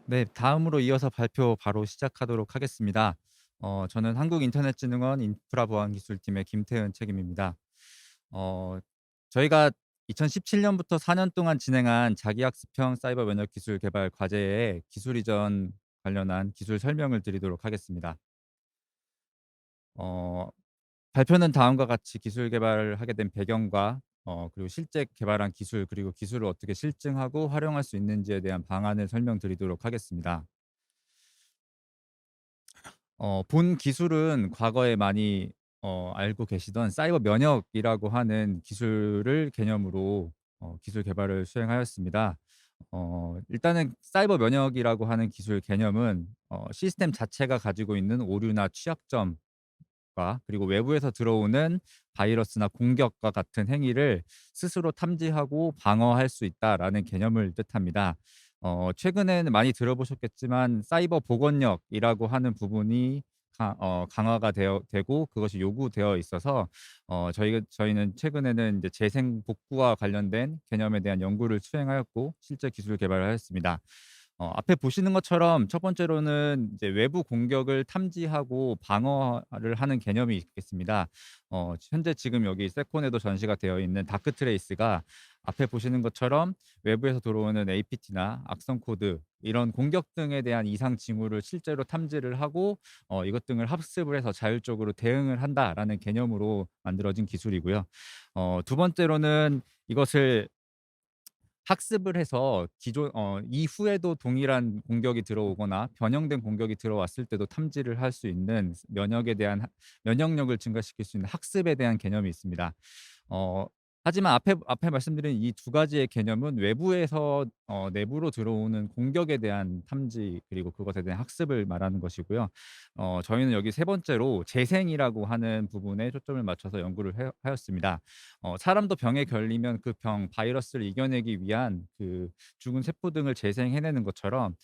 네. 다음으로 이어서 발표 바로 시작하도록 하겠습니다. 저는 한국인터넷진흥원 인프라보안기술팀의 김태은 책임입니다. 어 저희가 2017 년부터 4년 동안 진행한 자기학습형 사이버 면역 기술 개발 과제의 기술 이전 관련한 기술 설명을 드리도록 하겠습니다. 어 발표는 다음과 같이 기술 개발을 하게 된 배경과 그리고 실제 개발한 기술, 그리고 기술을 어떻게 실증하고 활용할 수 있는지에 대한 방안을 설명드리도록 하겠습니다. 본 기술은 과거에 많이 알고 계시던 사이버 면역이라고 하는 기술을 개념으로 기술 개발을 수행하였습니다. 일단은 사이버 면역이라고 하는 기술 개념은 시스템 자체가 가지고 있는 오류나 취약점과, 그리고 외부에서 들어오는 바이러스나 공격과 같은 행위를 스스로 탐지하고 방어할 수 있다라는 개념을 뜻합니다. 최근에는 많이 들어보셨겠지만 사이버 보건력이라고 하는 부분이 강화가 되고 그것이 요구되어 있어서 저희는 최근에는 이제 재생 복구와 관련된 개념에 대한 연구를 수행하였고 실제 기술 개발을 하였습니다. 앞에 보시는 것처럼 첫 번째로는 이제 외부 공격을 탐지하고 방어를 하는 개념이 있겠습니다. 현재 지금 여기 세콘에도 전시가 되어 있는 다크 트레이스가 앞에 보시는 것처럼 외부에서 들어오는 APT나 악성 코드, 이런 공격 등에 대한 이상 징후를 실제로 탐지를 하고 이것 등을 학습을 해서 자율적으로 대응을 한다라는 개념으로 만들어진 기술이고요. 두 번째로는 이것을 학습을 해서 기존 이후에도 동일한 공격이 들어오거나 변형된 공격이 들어왔을 때도 탐지를 할 수 있는 면역에 대한 면역력을 증가시킬 수 있는 학습에 대한 개념이 있습니다. 어 하지만 앞에 말씀드린 이 두 가지의 개념은 외부에서 내부로 들어오는 공격에 대한 탐지, 그리고 그것에 대한 학습을 말하는 것이고요. 저희는 여기 세 번째로 재생이라고 하는 부분에 초점을 맞춰서 연구를 해 하였습니다. 사람도 병에 걸리면 그 병 바이러스를 이겨내기 위한 그 죽은 세포 등을 재생해내는 것처럼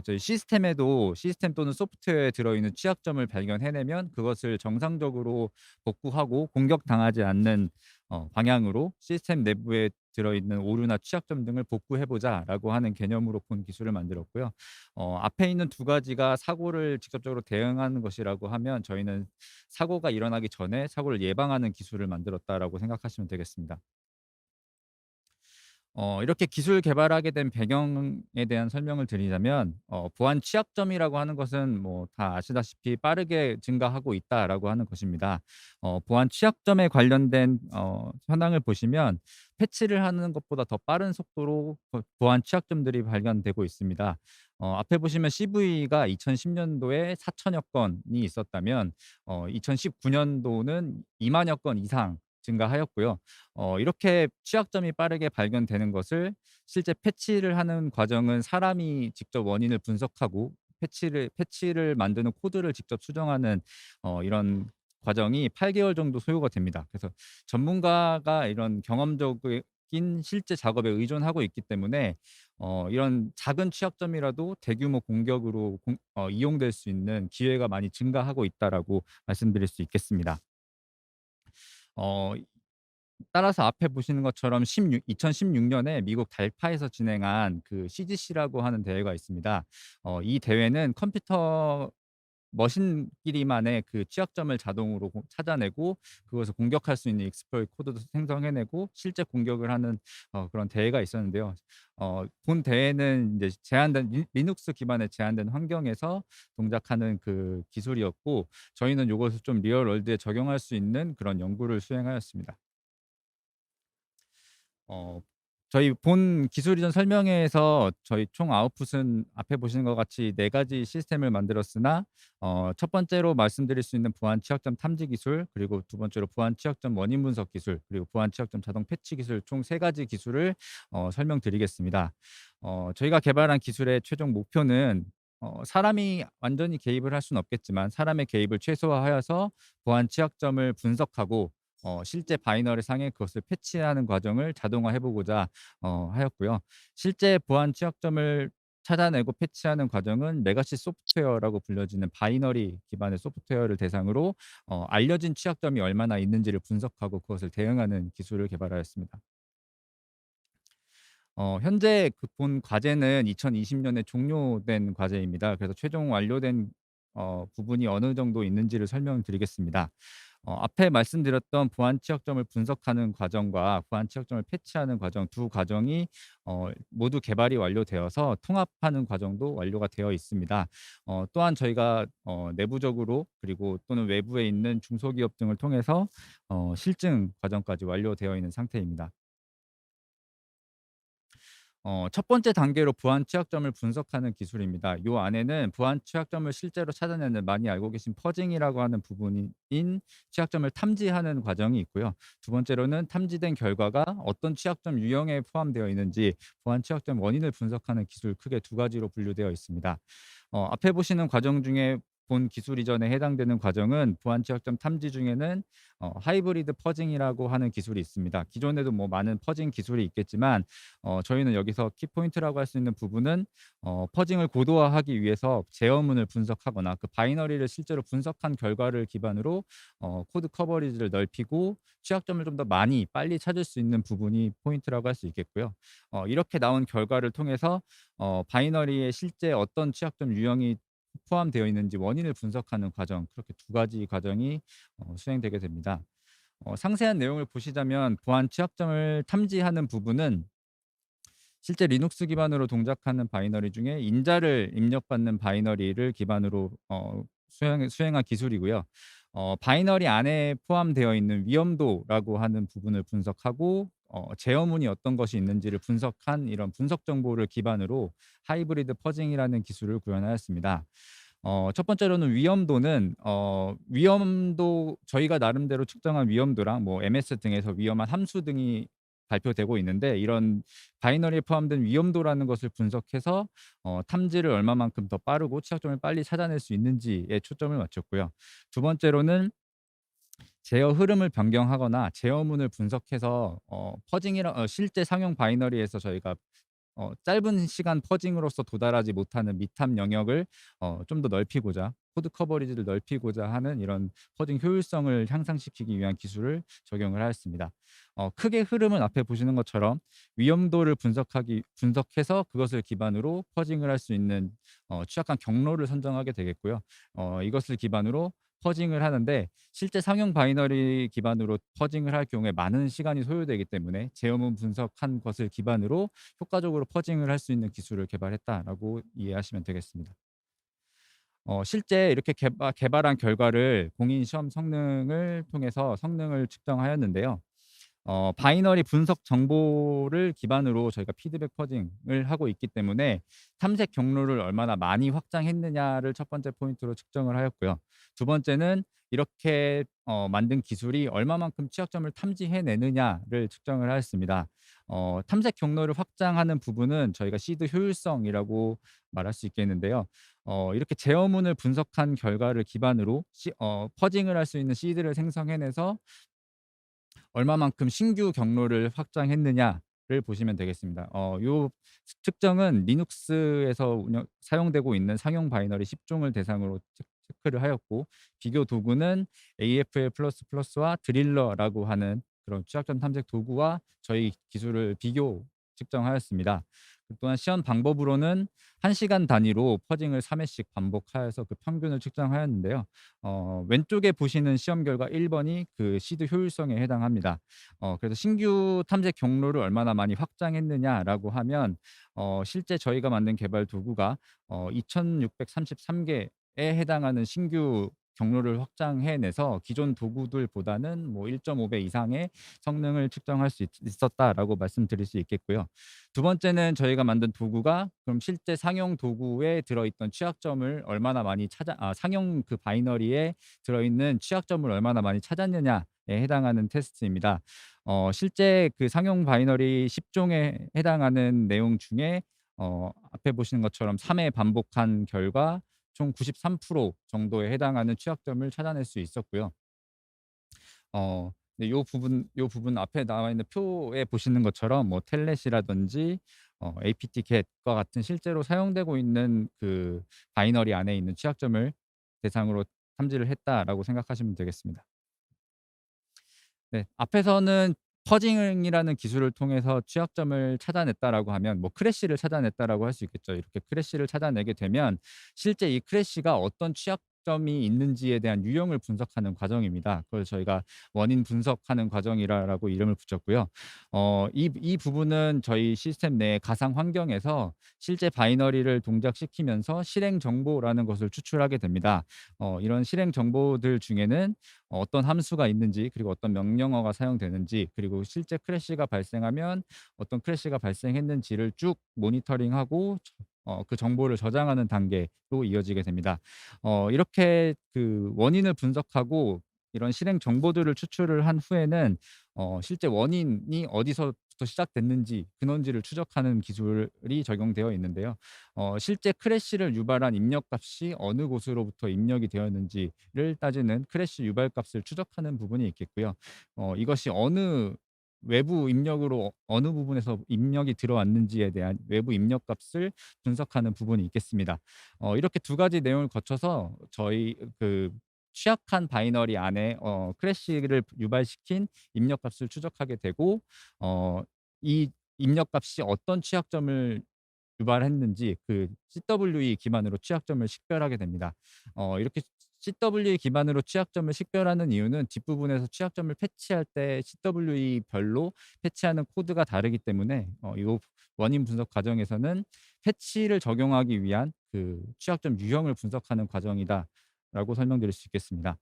저희 시스템에도 시스템 또는 소프트웨어에 들어있는 취약점을 발견해내면 그것을 정상적으로 복구하고 공격당하지 않는 방향으로 시스템 내부에 들어있는 오류나 취약점 등을 복구해 보자라고 하는 개념으로 본 기술을 만들었고요. 앞에 있는 두 가지가 사고를 직접적으로 대응하는 것이라고 하면, 저희는 사고가 일어나기 전에 사고를 예방하는 기술을 만들었다라고 생각하시면 되겠습니다. 이렇게 기술 개발하게 된 배경에 대한 설명을 드리자면, 보안 취약점이라고 하는 것은 뭐 다 아시다시피 빠르게 증가하고 있다라고 하는 것입니다. 보안 취약점에 관련된 현황을 보시면 패치를 하는 것보다 더 빠른 속도로 보안 취약점들이 발견되고 있습니다. 앞에 보시면 CV가 2010 년도에 4천여 건이 있었다면 2019 년도는 2만여 건 이상 증가하였고요. 이렇게 취약점이 빠르게 발견되는 것을 실제 패치를 하는 과정은 사람이 직접 원인을 분석하고 패치를 만드는 코드를 직접 수정하는 이런 과정이 8 개월 정도 소요가 됩니다. 그래서 전문가가 이런 경험적인 실제 작업에 의존하고 있기 때문에 이런 작은 취약점이라도 대규모 공격으로 이용될 수 있는 기회가 많이 증가하고 있다라고 말씀드릴 수 있겠습니다. 어 따라서 앞에 보시는 것처럼 2016 년에 미국 달파에서 진행한 그 CGC라고 하는 대회가 있습니다. 이 대회는 컴퓨터 머신끼리만의 그 취약점을 자동으로 찾아내고 그것을 공격할 수 있는 익스플로it 코드도 생성해내고 실제 공격을 하는 그런 대회가 있었는데요. 본 대회는 이제 제한된 리눅스 기반의 제한된 환경에서 동작하는 그 기술이었고, 저희는 요것을 좀 리얼 월드에 적용할 수 있는 그런 연구를 수행하였습니다. 어 저희 본 기술 이전 설명회에서 저희 총 아웃풋은 앞에 보시는 것 같이 네 가지 시스템을 만들었으나, 첫 번째로 말씀드릴 수 있는 보안 취약점 탐지 기술, 그리고 두 번째로 보안 취약점 원인 분석 기술, 그리고 보안 취약점 자동 패치 기술, 총 세 가지 기술을 설명드리겠습니다. 저희가 개발한 기술의 최종 목표는 사람이 완전히 개입을 할 수는 없겠지만 사람의 개입을 최소화하여서 보안 취약점을 분석하고 실제 바이너리 상에 그것을 패치하는 과정을 자동화해 보고자 하였고요. 실제 보안 취약점을 찾아내고 패치하는 과정은 레거시 소프트웨어라고 불려지는 바이너리 기반의 소프트웨어를 대상으로 알려진 취약점이 얼마나 있는지를 분석하고 그것을 대응하는 기술을 개발하였습니다. 현재 그 본 과제는 2020 년에 종료된 과제입니다. 그래서 최종 완료된 부분이 어느 정도 있는지를 설명드리겠습니다. 앞에 말씀드렸던 보안 취약점을 분석하는 과정과 보안 취약점을 패치하는 과정 두 과정이 모두 개발이 완료되어서 통합하는 과정도 완료가 되어 있습니다. 또한 저희가 내부적으로 그리고 또는 외부에 있는 중소기업 등을 통해서 실증 과정까지 완료되어 있는 상태입니다. 첫 번째 단계로 보안 취약점을 분석하는 기술입니다. 요 안에는 보안 취약점을 실제로 찾아내는 많이 알고 계신 퍼징이라고 하는 부분인 취약점을 탐지하는 과정이 있고요. 두 번째로는 탐지된 결과가 어떤 취약점 유형에 포함되어 있는지 보안 취약점 원인을 분석하는 기술 크게 두 가지로 분류되어 있습니다. 앞에 보시는 과정 중에 본 기술 이전에 해당되는 과정은 보안 취약점 탐지 중에는 하이브리드 퍼징이라고 하는 기술이 있습니다. 기존에도 뭐 많은 퍼징 기술이 있겠지만 저희는 여기서 키포인트라고 할 수 있는 부분은 퍼징을 고도화하기 위해서 제어문을 분석하거나 그 바이너리를 실제로 분석한 결과를 기반으로 코드 커버리지를 넓히고 취약점을 좀 더 많이 빨리 찾을 수 있는 부분이 포인트라고 할 수 있겠고요. 이렇게 나온 결과를 통해서 바이너리에 실제 어떤 취약점 유형이 포함되어 있는지 원인을 분석하는 과정 그렇게 두 가지 과정이 수행되게 됩니다. 상세한 내용을 보시자면 보안 취약점을 탐지하는 부분은 실제 리눅스 기반으로 동작하는 바이너리 중에 인자를 입력받는 바이너리를 기반으로 수행한 기술이고요. 바이너리 안에 포함되어 있는 위험도라고 하는 부분을 분석하고 제어문이 어떤 것이 있는지를 분석한 이런 분석 정보를 기반으로 하이브리드 퍼징이라는 기술을 구현하였습니다. 첫 번째로는 위험도는 위험도 저희가 나름대로 측정한 위험도랑 뭐 MS 등에서 위험한 함수 등이 발표되고 있는데 이런 바이너리에 포함된 위험도라는 것을 분석해서 탐지를 얼마만큼 더 빠르고 취약점을 빨리 찾아낼 수 있는지에 초점을 맞췄고요. 두 번째로는 제어 흐름을 변경하거나 제어문을 분석해서 퍼징이라 실제 상용 바이너리에서 저희가 짧은 시간 퍼징으로서 도달하지 못하는 미탑 영역을 좀 더 넓히고자 코드 커버리지를 넓히고자 하는 이런 퍼징 효율성을 향상시키기 위한 기술을 적용을 하였습니다. 크게 흐름은 앞에 보시는 것처럼 위험도를 분석해서 그것을 기반으로 퍼징을 할 수 있는 취약한 경로를 선정하게 되겠고요. 이것을 기반으로 퍼징을 하는데 실제 상용 바이너리 기반으로 퍼징을 할 경우에 많은 시간이 소요되기 때문에 제어문 분석한 것을 기반으로 효과적으로 퍼징을 할 수 있는 기술을 개발했다라고 이해하시면 되겠습니다. 실제 이렇게 개발한 결과를 공인 시험 성능을 통해서 성능을 측정하였는데요. 바이너리 분석 정보를 기반으로 저희가 피드백 퍼징을 하고 있기 때문에 탐색 경로를 얼마나 많이 확장했느냐를 첫 번째 포인트로 측정을 하였고요. 두 번째는 이렇게 만든 기술이 얼마만큼 취약점을 탐지해 내느냐를 측정을 하였습니다. 탐색 경로를 확장하는 부분은 저희가 시드 효율성이라고 말할 수 있겠는데요. 이렇게 제어문을 분석한 결과를 기반으로 퍼징을 할 수 있는 시드를 생성해내서 얼마만큼 신규 경로를 확장했느냐를 보시면 되겠습니다. 요 측정은 리눅스에서 사용되고 있는 상용 바이너리 10 종을 대상으로 체크를 하였고 비교 도구는 AFL++와 드릴러라고 하는 그런 취약점 탐색 도구와 저희 기술을 비교 측정하였습니다. 또한 시험 방법으로는 1 시간 단위로 퍼징을 3 회씩 반복하여서 그 평균을 측정하였는데요. 왼쪽에 보시는 시험 결과 1 번이 그 시드 효율성에 해당합니다. 그래서 신규 탐색 경로를 얼마나 많이 확장했느냐라고 하면 실제 저희가 만든 개발 도구가 2,633 개에 해당하는 신규 경로를 확장해 내서 기존 도구들보다는 뭐 1.5배 이상의 성능을 측정할 수 있었다라고 말씀드릴 수 있겠고요. 두 번째는 저희가 만든 도구가 그럼 실제 상용 도구에 들어있던 취약점을 얼마나 많이 상용 그 바이너리에 들어있는 취약점을 얼마나 많이 찾았느냐에 해당하는 테스트입니다. 실제 그 상용 바이너리 10 종에 해당하는 내용 중에 앞에 보시는 것처럼 3회 반복한 결과 총 93% 정도에 해당하는 취약점을 찾아낼 수 있었고요. 네 요 부분 앞에 나와 있는 표에 보시는 것처럼 뭐 텔넷이라든지 apt-get과 같은 실제로 사용되고 있는 그 바이너리 안에 있는 취약점을 대상으로 탐지를 했다라고 생각하시면 되겠습니다. 네. 앞에서는 퍼징이라는 기술을 통해서 취약점을 찾아냈다라고 하면 뭐 크래시를 찾아냈다라고 할 수 있겠죠. 이렇게 크래시를 찾아내게 되면 실제 이 크래시가 어떤 취약점이 있는지에 대한 유형을 분석하는 과정입니다. 그걸 저희가 원인 분석하는 과정이라고 이름을 붙였고요. 이 부분은 저희 시스템 내 가상 환경에서 실제 바이너리를 동작시키면서 실행 정보라는 것을 추출하게 됩니다. 이런 실행 정보들 중에는 어떤 함수가 있는지, 그리고 어떤 명령어가 사용되는지, 그리고 실제 크래시가 발생하면 어떤 크래시가 발생했는지를 쭉 모니터링하고 그 정보를 저장하는 단계로 이어지게 됩니다. 이렇게 그 원인을 분석하고 이런 실행 정보들을 추출을 한 후에는 실제 원인이 어디서부터 시작됐는지, 근원지를 추적하는 기술이 적용되어 있는데요. 실제 크래시를 유발한 입력값이 어느 곳으로부터 입력이 되었는지를 따지는 크래시 유발값을 추적하는 부분이 있겠고요. 이것이 외부 입력으로 어느 부분에서 입력이 들어왔는지에 대한 외부 입력값을 분석하는 부분이 있겠습니다. 이렇게 두 가지 내용을 거쳐서 저희 그 취약한 바이너리 안에 크래시를 유발시킨 입력값을 추적하게 되고, 이 입력값이 어떤 취약점을 유발했는지 그 CWE 기반으로 취약점을 식별하게 됩니다. 이렇게 CWE 기반으로 취약점을 식별하는 이유는 뒷부분에서 취약점을 패치할 때 CWE 별로 패치하는 코드가 다르기 때문에 이 원인 분석 과정에서는 패치를 적용하기 위한 그 취약점 유형을 분석하는 과정이다라고 설명드릴 수 있겠습니다.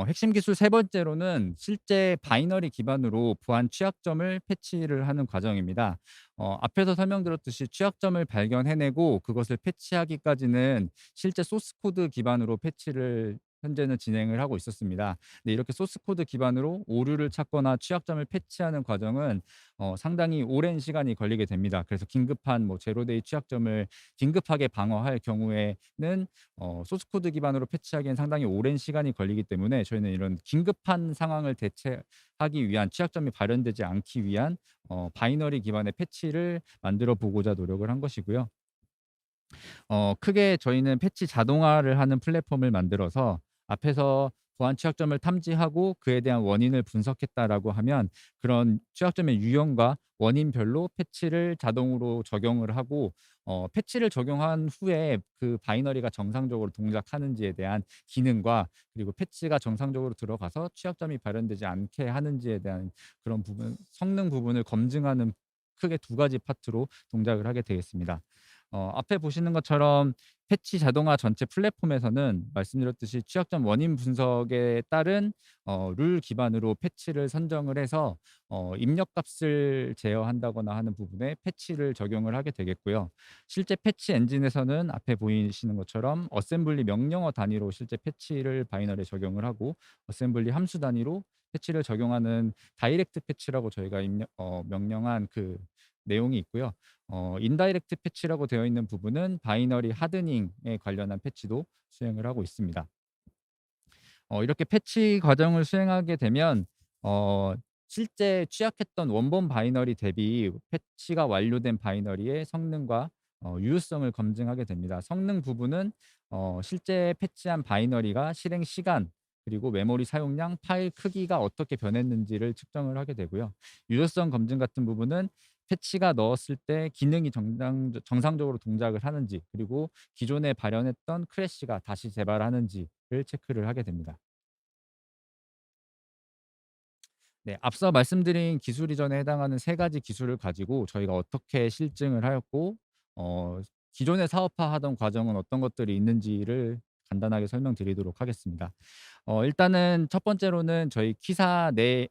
핵심 기술 세 번째로는 실제 바이너리 기반으로 보안 취약점을 패치를 하는 과정입니다. 앞에서 설명드렸듯이 취약점을 발견해내고 그것을 패치하기까지는 실제 소스 코드 기반으로 패치를 현재는 진행을 하고 있었습니다. 근데 이렇게 소스 코드 기반으로 오류를 찾거나 취약점을 패치하는 과정은 상당히 오랜 시간이 걸리게 됩니다. 그래서 긴급한 뭐 제로데이 취약점을 긴급하게 방어할 경우에는 소스 코드 기반으로 패치하기엔 상당히 오랜 시간이 걸리기 때문에 저희는 이런 긴급한 상황을 대체하기 위한, 취약점이 발현되지 않기 위한 바이너리 기반의 패치를 만들어 보고자 노력을 한 것이고요. 크게 저희는 패치 자동화를 하는 플랫폼을 만들어서 앞에서 보안 취약점을 탐지하고 그에 대한 원인을 분석했다라고 하면 그런 취약점의 유형과 원인별로 패치를 자동으로 적용을 하고, 패치를 적용한 후에 그 바이너리가 정상적으로 동작하는지에 대한 기능과, 그리고 패치가 정상적으로 들어가서 취약점이 발현되지 않게 하는지에 대한 그런 부분, 성능 부분을 검증하는 크게 두 가지 파트로 동작을 하게 되겠습니다. 앞에 보시는 것처럼 패치 자동화 전체 플랫폼에서는 말씀드렸듯이 취약점 원인 분석에 따른 룰 기반으로 패치를 선정을 해서 입력값을 제어한다거나 하는 부분에 패치를 적용을 하게 되겠고요. 실제 패치 엔진에서는 앞에 보이시는 것처럼 어셈블리 명령어 단위로 실제 패치를 바이너리에 적용을 하고, 어셈블리 함수 단위로 패치를 적용하는 다이렉트 패치라고 저희가 명령한 그 내용이 있고요. 인다이렉트 패치라고 되어 있는 부분은 바이너리 하드닝에 관련한 패치도 수행을 하고 있습니다. 이렇게 패치 과정을 수행하게 되면 실제 취약했던 원본 바이너리 대비 패치가 완료된 바이너리의 성능과 유효성을 검증하게 됩니다. 성능 부분은 실제 패치한 바이너리가 실행 시간, 그리고 메모리 사용량, 파일 크기가 어떻게 변했는지를 측정을 하게 되고요. 유효성 검증 같은 부분은 패치가 넣었을 때 기능이 정상적으로 동작을 하는지, 그리고 기존에 발현했던 크래시가 다시 재발하는지를 체크를 하게 됩니다. 네. 앞서 말씀드린 기술 이전에 해당하는 세 가지 기술을 가지고 저희가 어떻게 실증을 하였고, 어 기존에 사업화하던 과정은 어떤 것들이 있는지를 간단하게 설명드리도록 하겠습니다. 일단은 첫 번째로는 저희 키사 내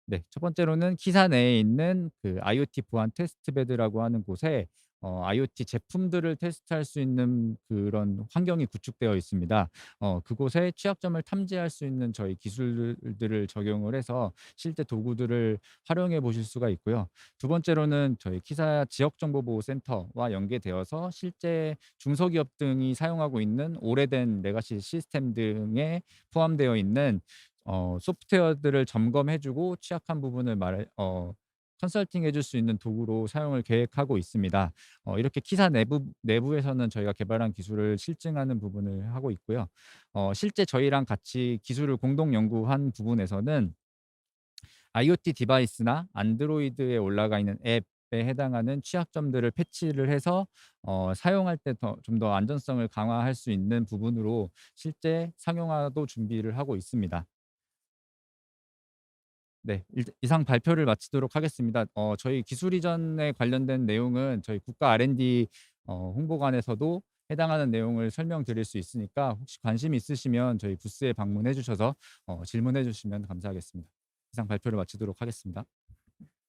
네. 첫 번째로는 기사 내에 있는 그 IoT 보안 테스트 베드라고 하는 곳에 IoT 제품들을 테스트할 수 있는 그런 환경이 구축되어 있습니다. 그곳에 취약점을 탐지할 수 있는 저희 기술들을 적용을 해서 실제 도구들을 활용해 보실 수가 있고요. 두 번째로는 저희 키사 지역정보보호센터와 연계되어서 실제 중소기업 등이 사용하고 있는 오래된 레가시 시스템 등에 포함되어 있는 소프트웨어들을 점검해 주고 취약한 부분을 컨설팅해 줄 수 있는 도구로 사용을 계획하고 있습니다. 이렇게 키사 내부에서는 저희가 개발한 기술을 실증하는 부분을 하고 있고요. 실제 저희랑 같이 기술을 공동 연구한 부분에서는 IoT 디바이스나 안드로이드에 올라가 있는 앱에 해당하는 취약점들을 패치를 해서 사용할 때 좀 더 안전성을 강화할 수 있는 부분으로 실제 상용화도 준비를 하고 있습니다. 네. 이상 발표를 마치도록 하겠습니다. 저희 기술 이전에 관련된 내용은 저희 국가 R&D 홍보관에서도 해당하는 내용을 설명드릴 수 있으니까 혹시 관심 있으시면 저희 부스에 방문해 주셔서 질문해 주시면 감사하겠습니다. 이상 발표를 마치도록 하겠습니다.